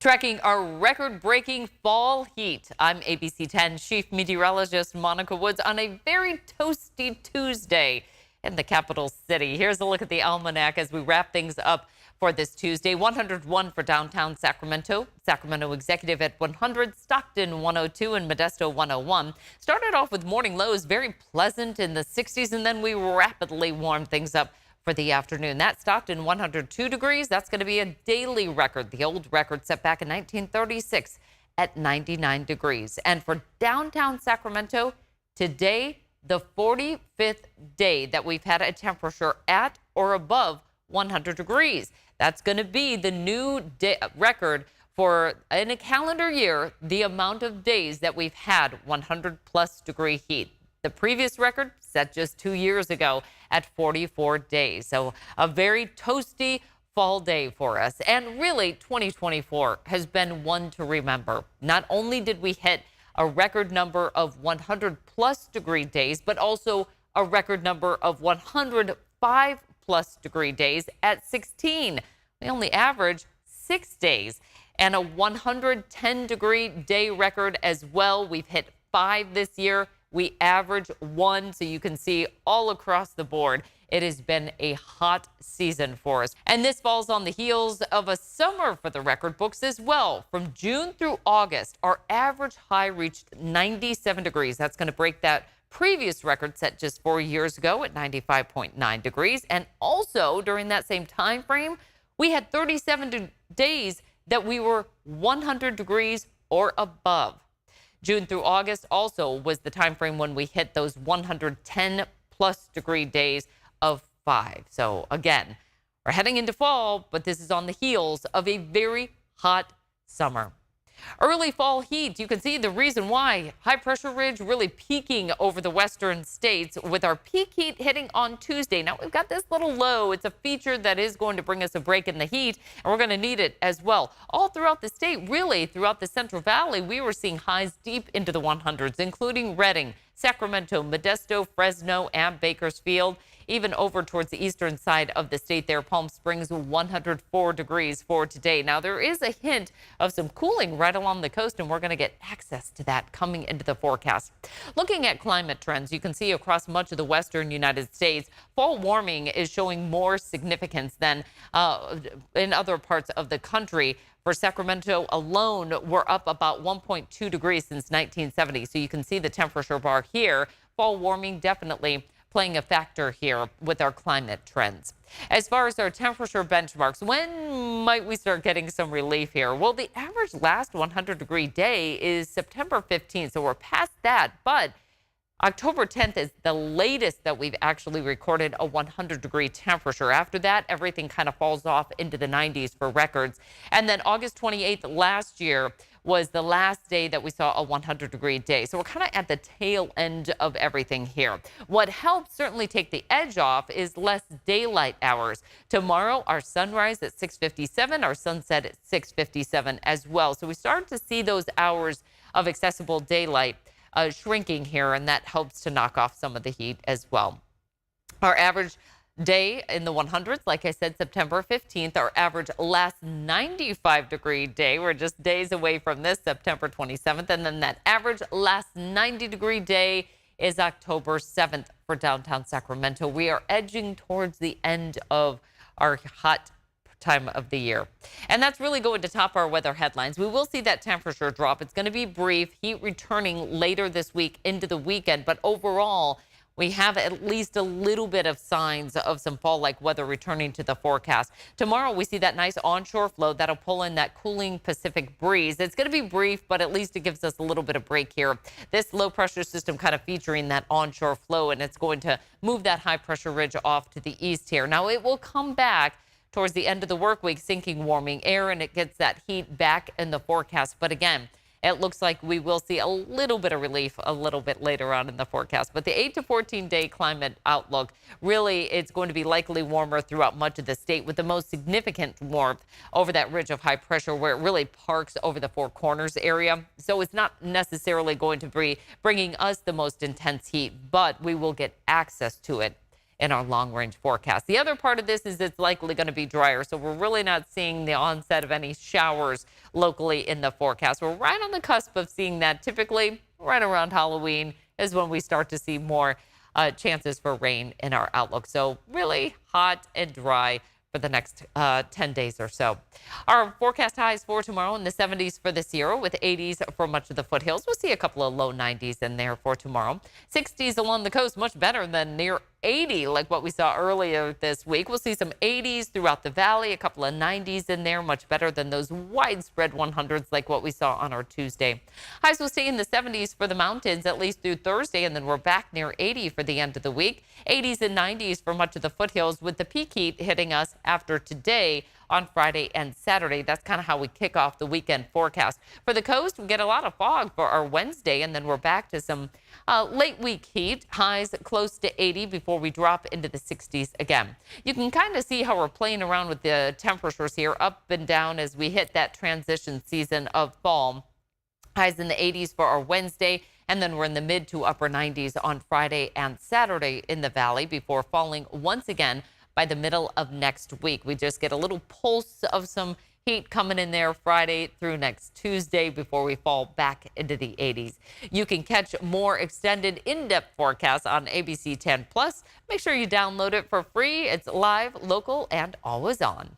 Tracking our record-breaking fall heat. I'm ABC10 Chief Meteorologist Monica Woods on a very toasty Tuesday in the capital city. Here's a look at the almanac as we wrap things up for this Tuesday. 101 for downtown Sacramento. Sacramento Executive at 100, Stockton 102, and Modesto 101. Started off with morning lows very pleasant in the 60s, and then we rapidly warmed things up for the afternoon. That Stockton 102 degrees. That's going to be a daily record. The old record set back in 1936 at 99 degrees. And for downtown Sacramento, today, the 45th day that we've had a temperature at or above 100 degrees. That's going to be the new record for, in a calendar year, the amount of days that we've had 100 plus degree heat. The previous record set just 2 years ago at 44 days. So a very toasty fall day for us. And really, 2024 has been one to remember. Not only did we hit a record number of 100 plus degree days, but also a record number of 105 plus degree days at 16. We only average 6 days, and a 110 degree day record as well. We've hit 5 this year. We average 1, so you can see all across the board, it has been a hot season for us. And this falls on the heels of a summer for the record books as well. From June through August, our average high reached 97 degrees. That's going to break that previous record set just 4 years ago at 95.9 degrees. And also during that same time frame, we had 37 days that we were 100 degrees or above. June through August also was the time frame when we hit those 110 plus degree days of 5. So again, we're heading into fall, but this is on the heels of a very hot summer. Early fall heat, you can see the reason why. High pressure ridge really peaking over the western states with our peak heat hitting on Tuesday. Now we've got this little low. It's a feature that is going to bring us a break in the heat, and we're going to need it as well. All throughout the state, really throughout the Central Valley, we were seeing highs deep into the 100s, including Redding, Sacramento, Modesto, Fresno, and Bakersfield. Even over towards the eastern side of the state there, Palm Springs 104 degrees for today. Now there is a hint of some cooling right along the coast, and we're going to get access to that coming into the forecast. Looking at climate trends, you can see across much of the western United States, fall warming is showing more significance than in other parts of the country. For Sacramento alone, we're up about 1.2 degrees since 1970. So you can see the temperature bar here. Fall warming definitely playing a factor here with our climate trends. As far as our temperature benchmarks, when might we start getting some relief here? Well, the average last 100 degree day is September 15th, so we're past that, but October 10th is the latest that we've actually recorded a 100 degree temperature. After that, everything kind of falls off into the 90s for records. And then August 28th last year was the last day that we saw a 100 degree day. So we're kind of at the tail end of everything here. What helps certainly take the edge off is less daylight hours. Tomorrow, our sunrise at 6:57, our sunset at 6:57 as well. So we start to see those hours of accessible daylight shrinking here, and that helps to knock off some of the heat as well. Our average day in the 100s, like I said, September 15th, our average last 95 degree day. We're just days away from this, September 27th. And then that average last 90 degree day is October 7th for downtown Sacramento. We are edging towards the end of our hot time of the year. And that's really going to top our weather headlines. We will see that temperature drop. It's going to be brief, heat returning later this week into the weekend. But overall, we have at least a little bit of signs of some fall-like weather returning to the forecast. Tomorrow, we see that nice onshore flow that'll pull in that cooling Pacific breeze. It's going to be brief, but at least it gives us a little bit of break here. This low-pressure system kind of featuring that onshore flow, and it's going to move that high-pressure ridge off to the east here. Now, it will come back towards the end of the work week, sinking warming air, and it gets that heat back in the forecast. But again, it looks like we will see a little bit of relief a little bit later on in the forecast. But the 8 to 14 day climate outlook, really, it's going to be likely warmer throughout much of the state, with the most significant warmth over that ridge of high pressure where it really parks over the Four Corners area. So it's not necessarily going to be bringing us the most intense heat, but we will get access to it. in our long range forecast. The other part of this is it's likely going to be drier. So we're really not seeing the onset of any showers locally in the forecast. We're right on the cusp of seeing that. Typically right around Halloween is when we start to see more chances for rain in our outlook. So really hot and dry for the next 10 days or so. Our forecast highs for tomorrow in the 70s for the Sierra, with 80s for much of the foothills. We'll see a couple of low 90s in there for tomorrow. 60s along the coast, much better than near 80 like what we saw earlier this week. We'll see some 80s throughout the valley, a couple of 90s in there, much better than those widespread 100s like what we saw on our Tuesday. Highs will stay in the 70s for the mountains at least through Thursday, and then we're back near 80 for the end of the week. 80s and 90s for much of the foothills, with the peak heat hitting us after today on Friday and Saturday. That's kind of how we kick off the weekend forecast. For the coast, we get a lot of fog for our Wednesday, and then we're back to some late week heat, highs close to 80 before we drop into the 60s again. You can kind of see how we're playing around with the temperatures here, up and down as we hit that transition season of fall. Highs in the 80s for our Wednesday, and then we're in the mid to upper 90s on Friday and Saturday in the valley before falling once again by the middle of next week. We just get a little pulse of some heat coming in there Friday through next Tuesday before we fall back into the 80s. You can catch more extended in-depth forecasts on ABC 10 Plus. Make sure you download it for free. It's live, local, and always on.